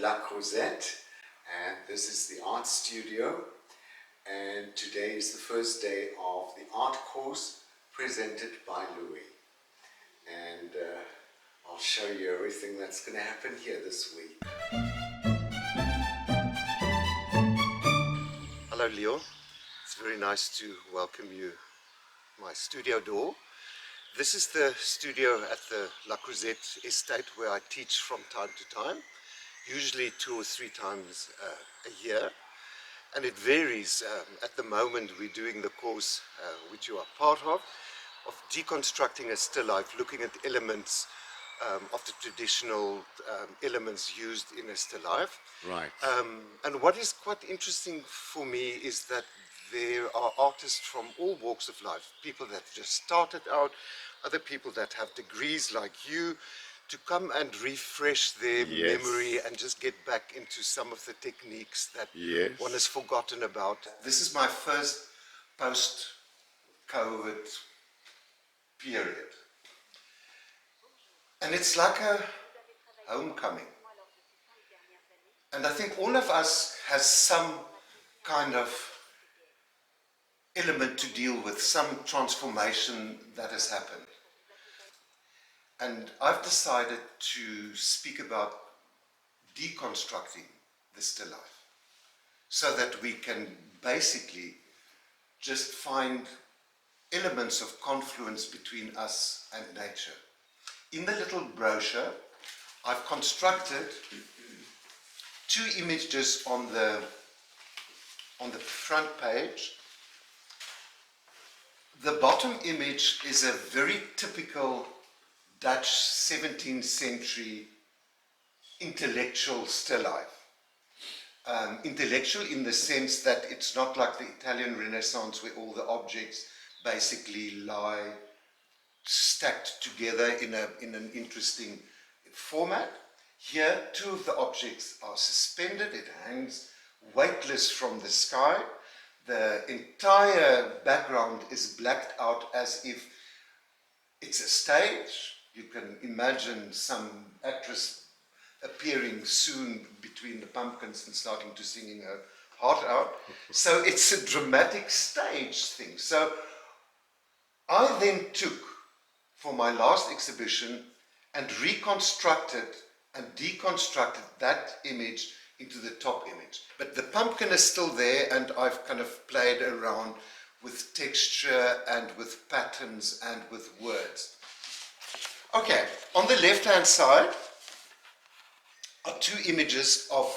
Creuzette, and this is the art studio, and today is the first day of the art course presented by Louis, and I'll show you everything that's going to happen here this week. Hello Leo, it's very nice to welcome you to my studio door. This is the studio at the Creuzette estate where I teach from time to time, usually 2 or 3 times a year, and it varies. At the moment we're doing the course which you are part of deconstructing a still life, looking at elements of the traditional elements used in a still life. Right. And what is quite interesting for me is that there are artists from all walks of life, people that just started out, other people that have degrees like you, to come and refresh their memory and just get back into some of the techniques that one has forgotten about. This is my first post-COVID period. And it's like a homecoming. And I think all of us has some kind of element to deal with, some transformation that has happened. And I've decided to speak about deconstructing the still life, so that we can basically just find elements of confluence between us and nature. In the little brochure, I've constructed 2 images on the front page. The bottom image is a very typical Dutch 17th century intellectual still life. Intellectual in the sense that it's not like the Italian Renaissance where all the objects basically lie stacked together in an interesting format. Here 2 of the objects are suspended, it hangs weightless from the sky. The entire background is blacked out as if it's a stage. You can imagine some actress appearing soon between the pumpkins and starting to sing her heart out. So it's a dramatic stage thing. So I then took, for my last exhibition, and reconstructed and deconstructed that image into the top image. But the pumpkin is still there, and I've kind of played around with texture and with patterns and with words. Okay, on the left-hand side are 2 images of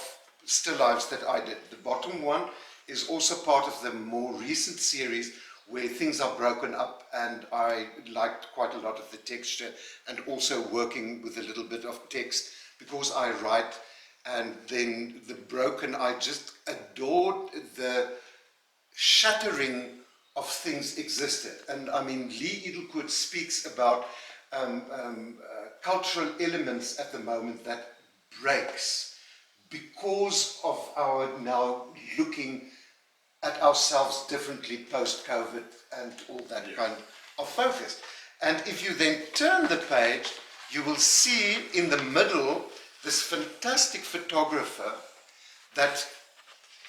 still lifes that I did. The bottom one is also part of the more recent series where things are broken up, and I liked quite a lot of the texture and also working with a little bit of text because I write. And then the broken, I just adored the shattering of things existed. And I mean, Lee Edelkoort speaks about cultural elements at the moment that breaks because of our now looking at ourselves differently post-COVID and all that kind of focus. And if you then turn the page, you will see in the middle this fantastic photographer that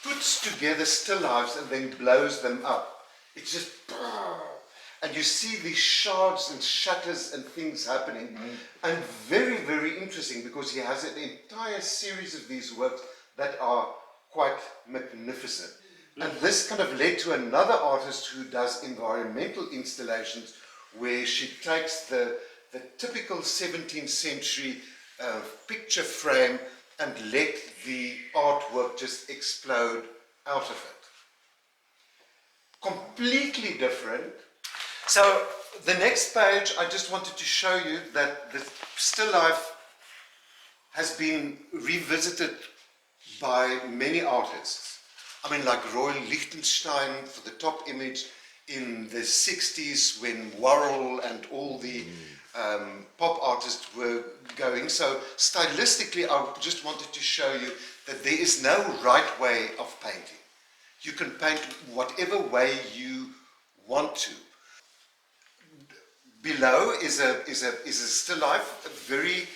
puts together still lives and then blows them up. It's just, and you see these shards and shatters and things happening. And very, very interesting because he has an entire series of these works that are quite magnificent. And this kind of led to another artist who does environmental installations where she takes the typical 17th century picture frame and let the artwork just explode out of it. Completely different. So the next page, I just wanted to show you that the still life has been revisited by many artists. I mean, like Roy Lichtenstein for the top image in the 60s when Warhol and all the pop artists were going. So stylistically, I just wanted to show you that there is no right way of painting. You can paint whatever way you want to. Below is a still life, very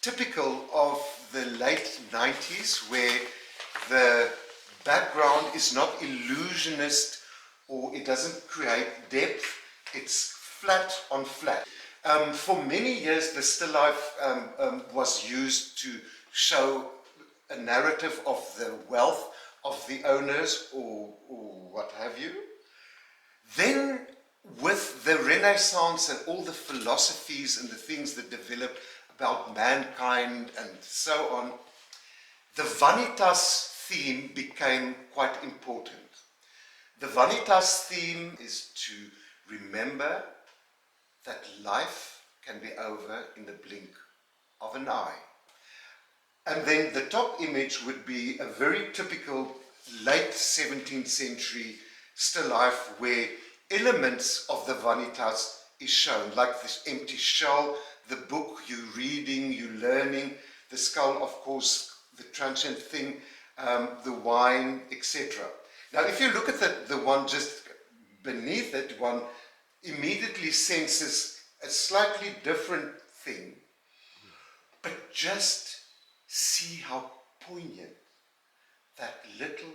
typical of the late 90s where the background is not illusionist or it doesn't create depth, it's flat on flat. For many years the still life was used to show a narrative of the wealth of the owners or what have you. Then with the Renaissance and all the philosophies and the things that developed about mankind and so on, the vanitas theme became quite important. The vanitas theme is to remember that life can be over in the blink of an eye. And then the top image would be a very typical late 17th century still life where elements of the vanitas is shown, like this empty shell, the book you're reading, you're learning, the skull, of course, the transient thing, the wine, etc. Now, if you look at the one just beneath it, one immediately senses a slightly different thing, but just see how poignant that little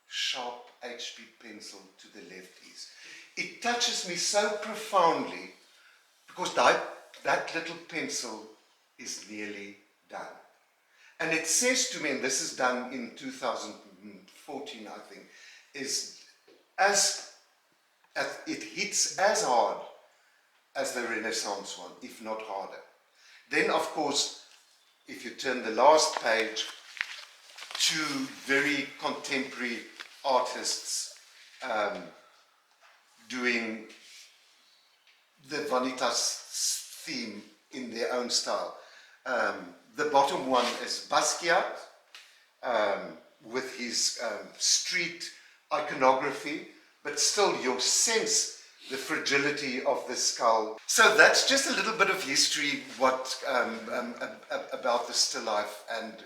sharp HB pencil to the left is. It touches me so profoundly because that little pencil is nearly done. And it says to me, and this is done in 2014, I think, is as it hits as hard as the Renaissance one, if not harder. Then, of course, if you turn the last page, two very contemporary artists doing the vanitas theme in their own style. The bottom one is Basquiat with his street iconography, but still you'll sense the fragility of the skull. So that's just a little bit of history about the still life, and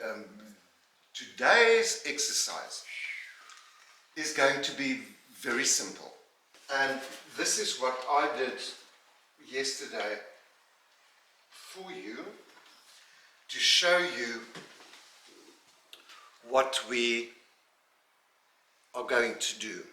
today's exercise is going to be very simple. And this is what I did yesterday for you to show you what we are going to do.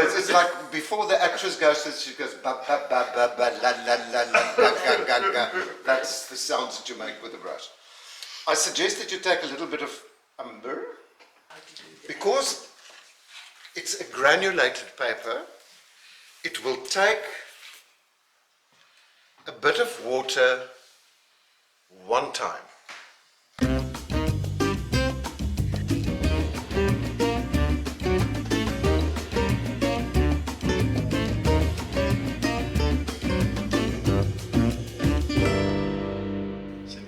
It's like before the actress goes, she goes ba ba ba ba ba la la la la ga ga ga ga. That's the sounds that you make with the brush. I suggest that you take a little bit of umber because it's a granulated paper. It will take a bit of water one time.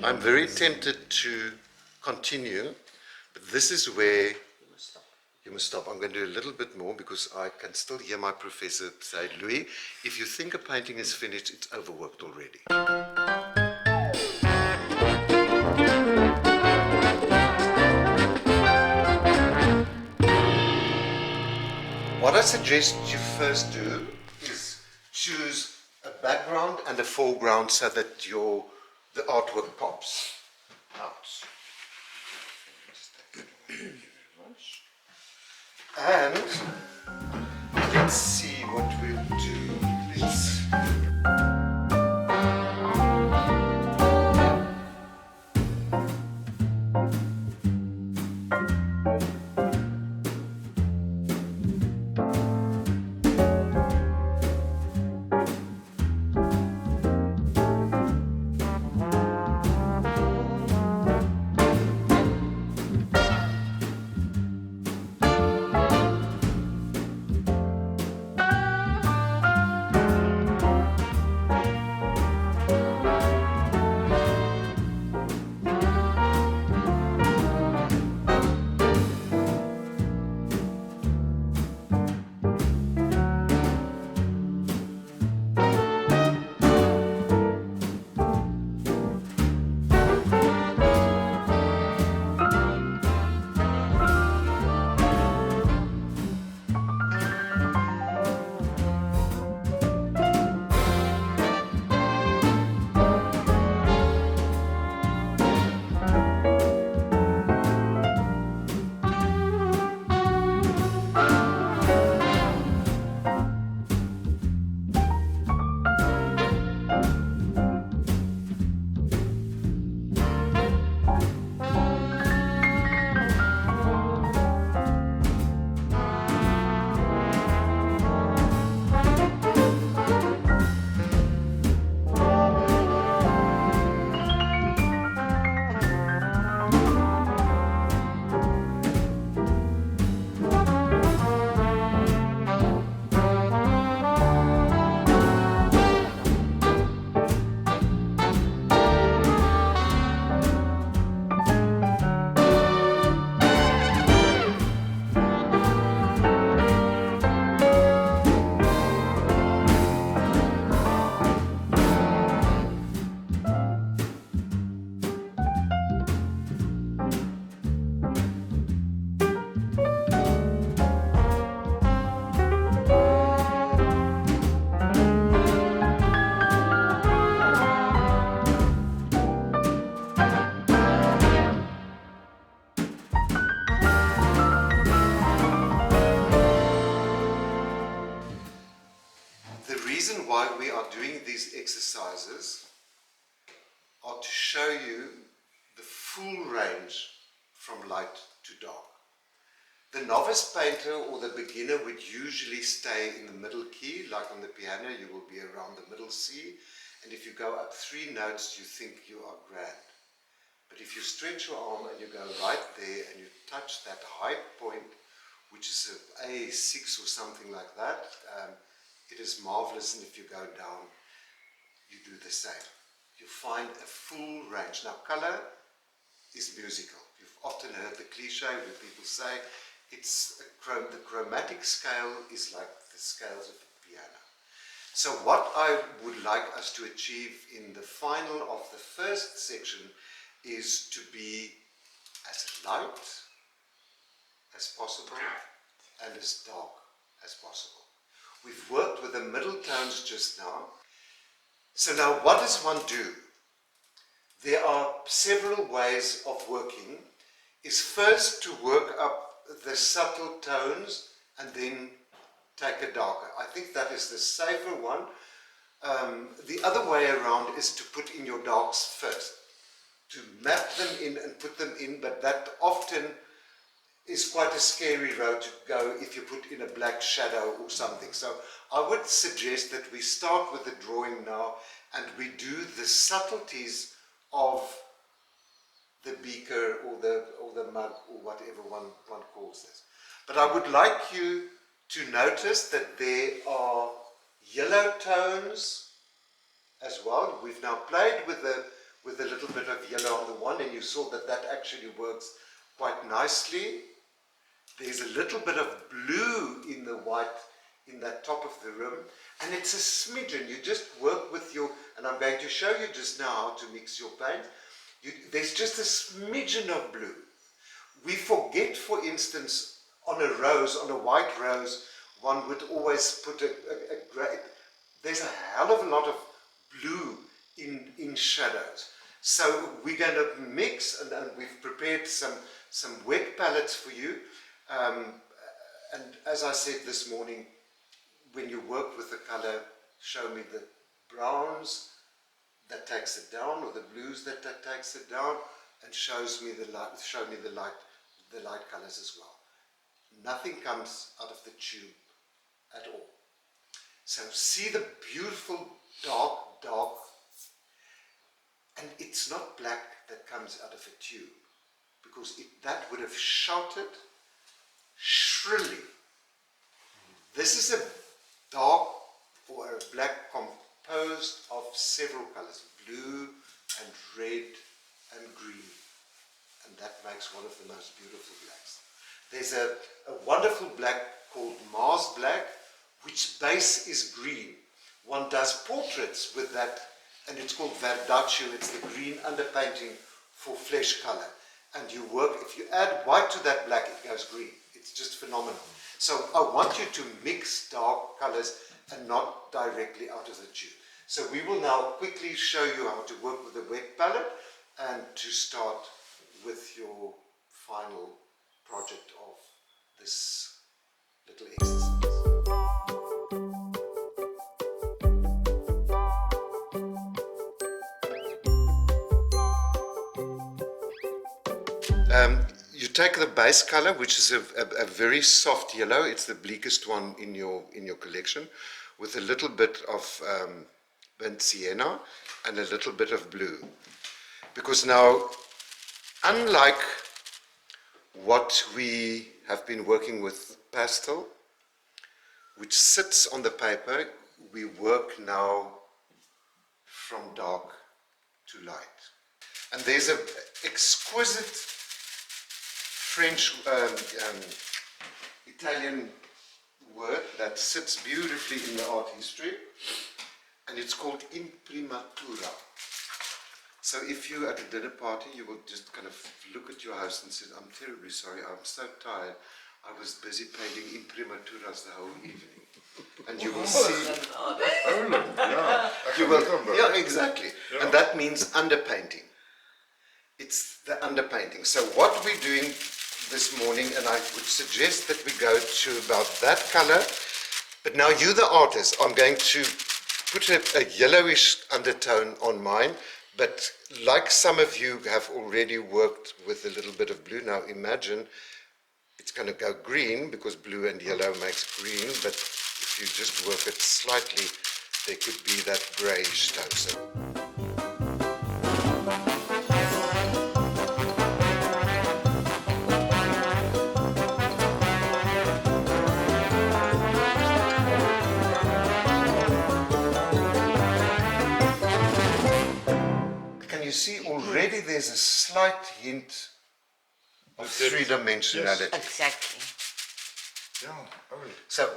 I'm very tempted to continue, but this is where you must stop. I'm going to do a little bit more because I can still hear my professor say, Louis, if you think a painting is finished, it's overworked already. I suggest you first do is choose a background and a foreground so that the artwork pops out. And let's see what we'll do. Let's why we are doing these exercises are to show you the full range from light to dark. The novice painter or the beginner would usually stay in the middle key, like on the piano you will be around the middle C, and if you go up 3 notes you think you are grand. But if you stretch your arm and you go right there and you touch that high point, which is an A6 or something like that, it is marvelous, and if you go down, you do the same. You find a full range. Now, color is musical. You've often heard the cliche where people say the chromatic scale is like the scales of the piano. So what I would like us to achieve in the final of the first section is to be as light as possible and as dark as possible. We've worked with the middle tones just now. So now what does one do? There are several ways of working. Is first to work up the subtle tones and then take a darker. I think that is the safer one. The other way around is to put in your darks first, to map them in and put them in, but that often is quite a scary road to go if you put in a black shadow or something. So I would suggest that we start with the drawing now and we do the subtleties of the beaker or the mug or whatever one calls this. But I would like you to notice that there are yellow tones as well. We've now played with a little bit of yellow on the one, and you saw that that actually works quite nicely. There's a little bit of blue in the white in that top of the room, and it's a smidgen. You just work with your, and I'm going to show you just now how to mix your paint. There's just a smidgen of blue. We forget, for instance, on a rose, on a white rose, one would always put a grey. There's a hell of a lot of blue in shadows. So we're going to mix, and we've prepared some wet palettes for you. And as I said this morning, when you work with the color, show me the browns that takes it down, or the blues that takes it down, and show me the light colors as well. Nothing comes out of the tube at all. So see the beautiful dark, and it's not black that comes out of a tube, because that would have shouted shrilly. This is a dark or a black composed of several colors, blue and red and green, and that makes one of the most beautiful blacks. There's a wonderful black called Mars black, which base is green. One does portraits with that, and it's called verdaccio. It's the green underpainting for flesh color. And you work, if you add white to that black, it goes green. It's just phenomenal. So I want you to mix dark colors and not directly out of the tube. So we will now quickly show you how to work with the wet palette and to start with your final project of this little exercise. You take the base color, which is a very soft yellow. It's the bleakest one in your collection, with a little bit of burnt sienna and a little bit of blue. Because now, unlike what we have been working with pastel, which sits on the paper, we work now from dark to light. And there's an exquisite French, Italian word that sits beautifully in the art history, and it's called Imprimatura. So if you're at a dinner party, you will just kind of look at your host and say, I'm terribly sorry, I'm so tired, I was busy painting Imprimaturas the whole evening. And you will see... Yeah, exactly. Yeah. And that means underpainting. It's the underpainting. So what we're doing this morning, and I would suggest that we go to about that color, but now you the artist, I'm going to put a yellowish undertone on mine, but like some of you have already worked with a little bit of blue, now imagine it's going to go green, because blue and yellow makes green, but if you just work it slightly, there could be that grayish tone. You see, already there's a slight hint of three-dimensionality. Yes. Exactly. Yeah. So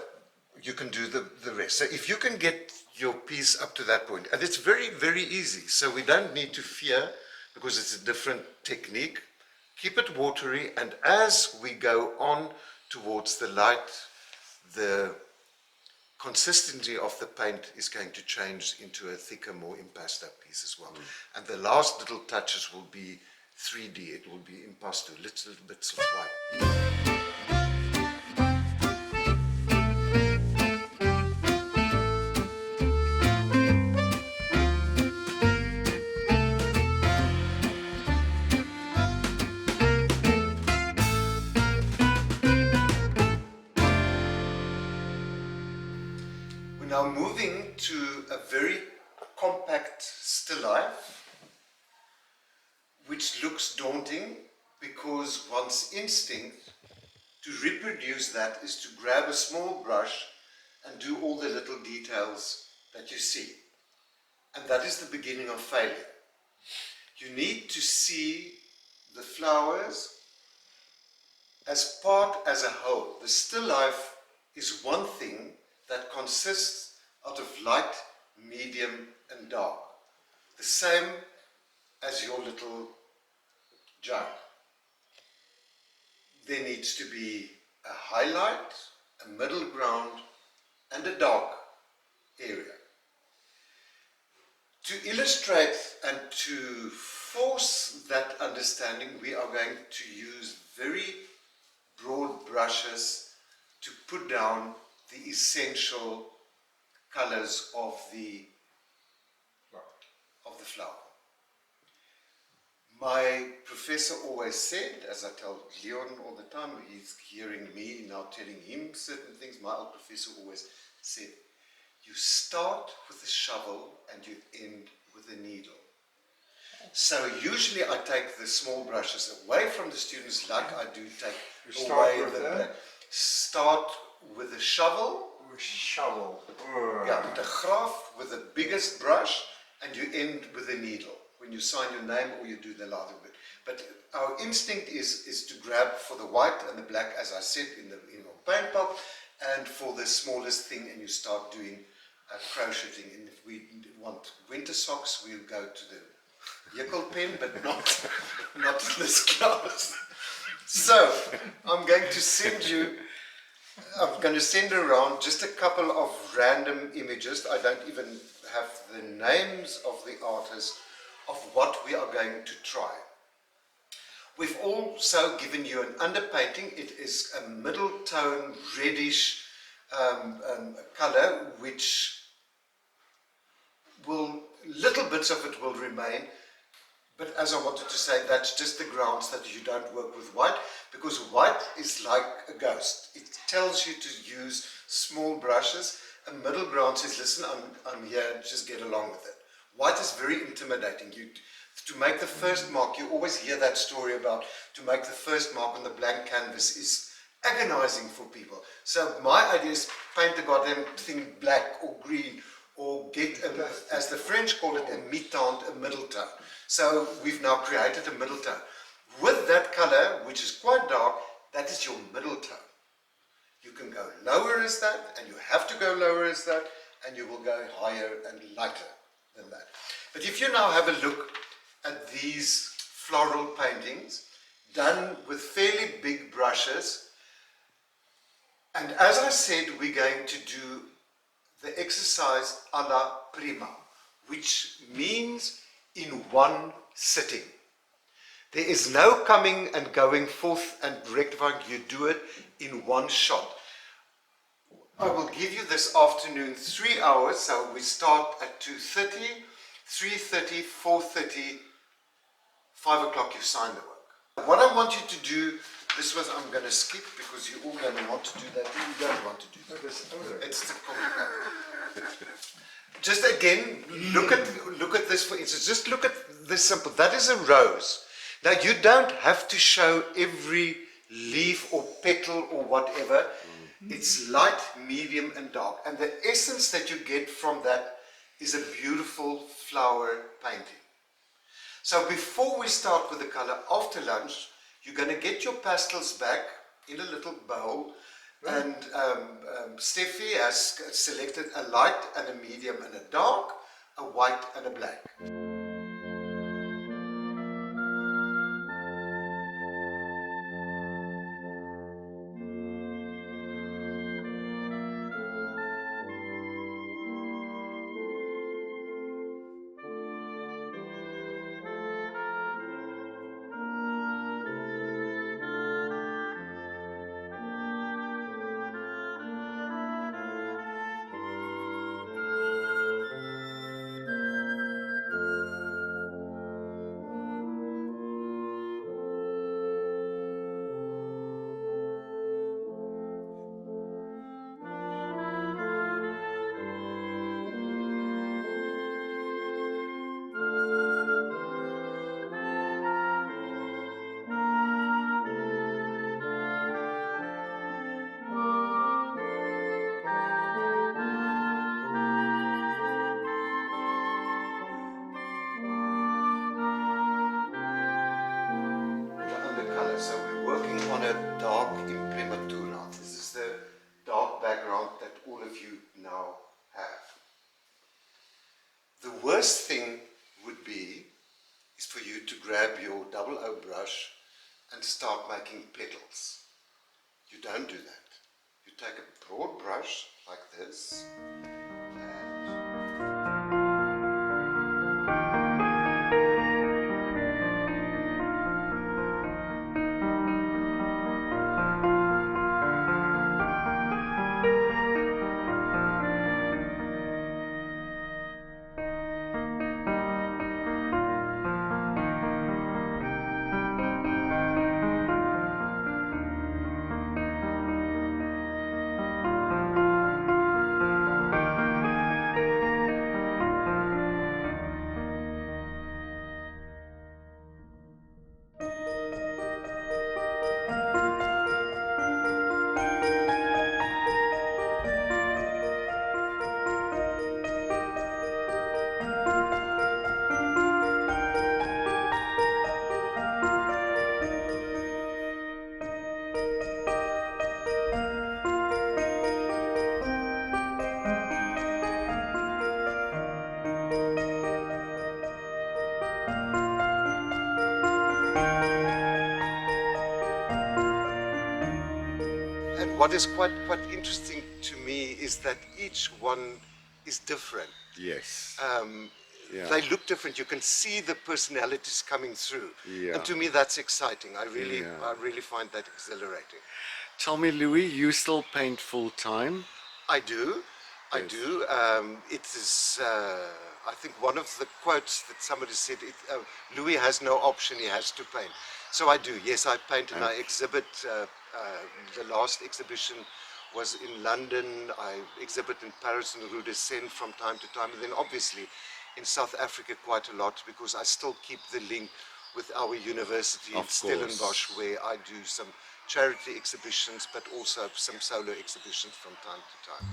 you can do the rest. So if you can get your piece up to that point, and it's very, very easy. So we don't need to fear, because it's a different technique. Keep it watery, and as we go on towards the light, the consistency of the paint is going to change into a thicker, more impasto piece as well. And the last little touches will be 3D. It will be impasto, little bits of white. Now moving to a very compact still life, which looks daunting, because one's instinct to reproduce that is to grab a small brush and do all the little details that you see. And that is the beginning of failure. You need to see the flowers as a whole. The still life is one thing that consists out of light, medium and dark. The same as your little jug. There needs to be a highlight a middle ground, and a dark area. To illustrate and to force that understanding, we are going to use very broad brushes to put down the essential colors of the flower. My professor always said, as I tell Leon all the time, he's hearing me now telling him certain things, my old professor always said, you start with a shovel and you end with a needle. So usually I take the small brushes away from the students, like I do take away the start with a shovel. Yeah, the graph with the biggest brush, and you end with a needle when you sign your name or you do the liable bit. But our instinct is to grab for the white and the black, as I said, in your paint pot, and for the smallest thing, and you start doing crocheting. And if we want winter socks, we'll go to the Yickel pen, but not in this class. So I'm going to send around just a couple of random images. I don't even have the names of the artists of what we are going to try. We've also given you an underpainting. It is a middle tone reddish color, which little bits of it will remain. But as I wanted to say, that's just the grounds that you don't work with white, because white is like a ghost. It tells you to use small brushes. A middle ground says, listen, I'm here, just get along with it. White is very intimidating. To make the first mark, you always hear that story about to make the first mark on the blank canvas is agonizing for people. So my idea is paint the goddamn thing black or green, or get, as the French call it, a mi-tone, a middle tone. So we've now created a middle tone. With that color, which is quite dark, that is your middle tone. You can go lower as that, and you have to go lower as that, and you will go higher and lighter than that. But if you now have a look at these floral paintings, done with fairly big brushes, and as I said, we're going to do the exercise a la prima, which means in one sitting. There is no coming and going forth and rectifying. You do it in one shot. I will give you this afternoon 3 hours, so we start at 2:30, 3:30, 4:30, 5 o'clock you sign the work. What I want you to do, this was I'm going to skip because you're all going to want to do that. You don't want to do that. It's the complicated. Just again, look at this for instance. Just look at this simple. That is a rose. Now you don't have to show every leaf or petal or whatever. It's light, medium and dark. And the essence that you get from that is a beautiful flower painting. So before we start with the color, after lunch, you're going to get your pastels back in a little bowl. And Steffi has selected a light and a medium and a dark, a white and a black. So we're working on a dark Imprimatura. This is the dark background that all of you now have. The worst thing would be is for you to grab your 00 brush and start making petals. You don't do that. You take a broad brush like this, what is quite interesting to me is that each one is different. Yes. Yeah. They look different. You can see the personalities coming through, Yeah. and to me that's exciting. I really find that exhilarating. Tell me, Louis, you still paint full time? I do. I do. It is. I think one of the quotes that somebody said, Louis has no option, he has to paint. So I do, yes, I paint and I exhibit. The last exhibition was in London. I exhibit in Paris and Rue de Seine from time to time. And then obviously in South Africa quite a lot, because I still keep the link with our university in Stellenbosch, where I do some charity exhibitions, but also some solo exhibitions from time to time.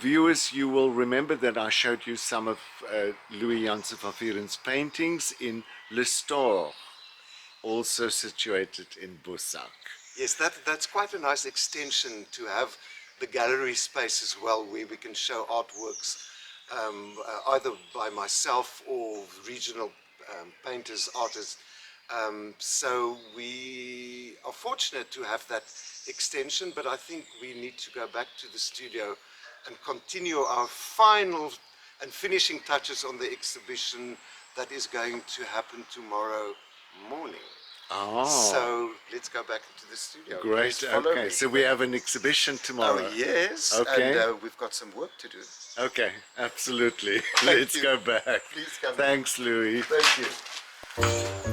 Viewers, you will remember that I showed you some of Louis Jansen van Vuuren's paintings in Le Store, also situated in Boussac. Yes, that's quite a nice extension to have the gallery space as well, where we can show artworks either by myself or regional painters, artists. So we are fortunate to have that extension, but I think we need to go back to the studio and continue our final and finishing touches on the exhibition that is going to happen tomorrow morning. Oh. So let's go back into the studio. Great, okay. So we have an exhibition tomorrow. Oh, yes. Okay. And we've got some work to do. Okay, absolutely. Let's go back. Please come. Thanks, Louis. Thank you.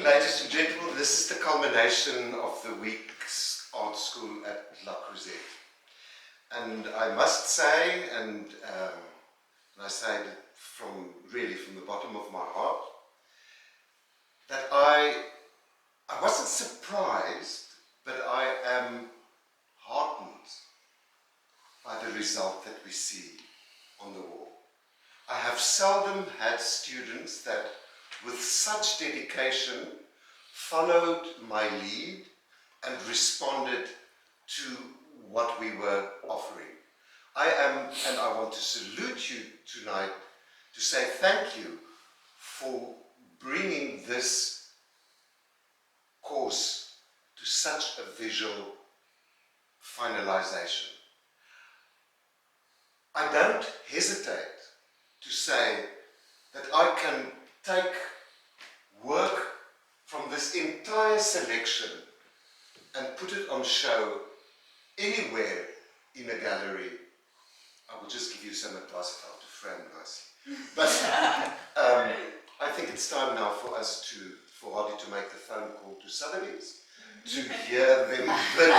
Ladies and gentlemen, this is the culmination of the week's art school at Creuzette. And I must say, and I say it really from the bottom of my heart, that I wasn't surprised, but I am heartened by the result that we see on the wall. I have seldom had students that with such dedication followed my lead and responded to what we were offering. And I want to salute you tonight to say thank you for bringing this course to such a visual finalization. I don't hesitate to say that I can take work from this entire selection and put it on show anywhere in a gallery. I will just give you some advice how to frame nicely. But I think it's time now for Hardy to make the phone call to Sotheby's to hear them bid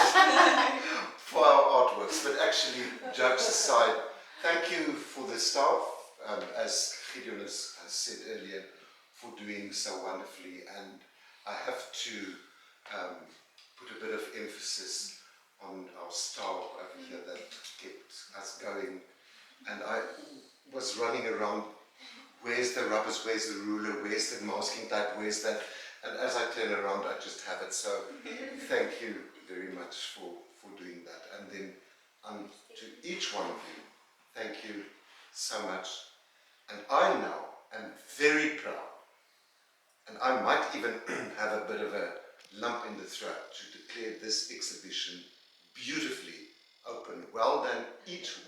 for our artworks. But actually, jokes aside, thank you for the staff, as Gideon has said earlier, for doing so wonderfully. And I have to put a bit of emphasis on our staff over here that kept us going. And I was running around, where's the rubbers, where's the ruler, where's the masking tape, where's that? And as I turn around, I just have it. So thank you very much for doing that. And then to each one of you, thank you so much. And I now am very proud, and I might even have a bit of a lump in the throat to declare this exhibition beautifully open. Well done, each one.